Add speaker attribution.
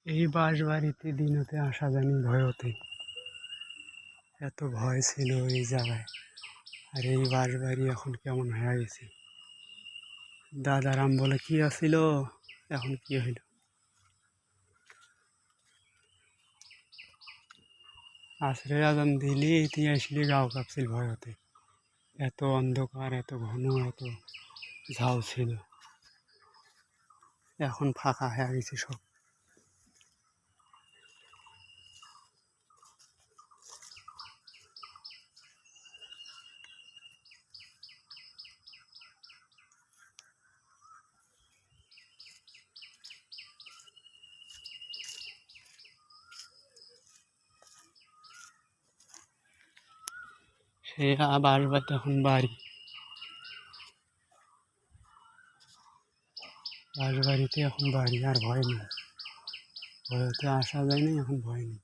Speaker 1: এই বাঁশবাড়িতে দিনতে আসা জানি ভয়তে, এত ভয় ছিল এই জায়গায়। আর এই বাঁশবাড়ি এখন কেমন হয়ে গেছে। দাদারাম বলে কি আছিল, এখন কি হইল। আসরে আজান দিলি তুই আসলে গাও কাঁপছিল ভয়তে। এত অন্ধকার, এত ঘন, এত ঝাউ ছিল। এখন ফাঁকা হয়ে গেছে সব। সে বাঁশবাড়িতে এখন বাড়ি, বাঁশবাড়িতে এখন বাড়ি, আর ভয় নেই। ভয়তে আসা যায় না, এখন ভয় নেই।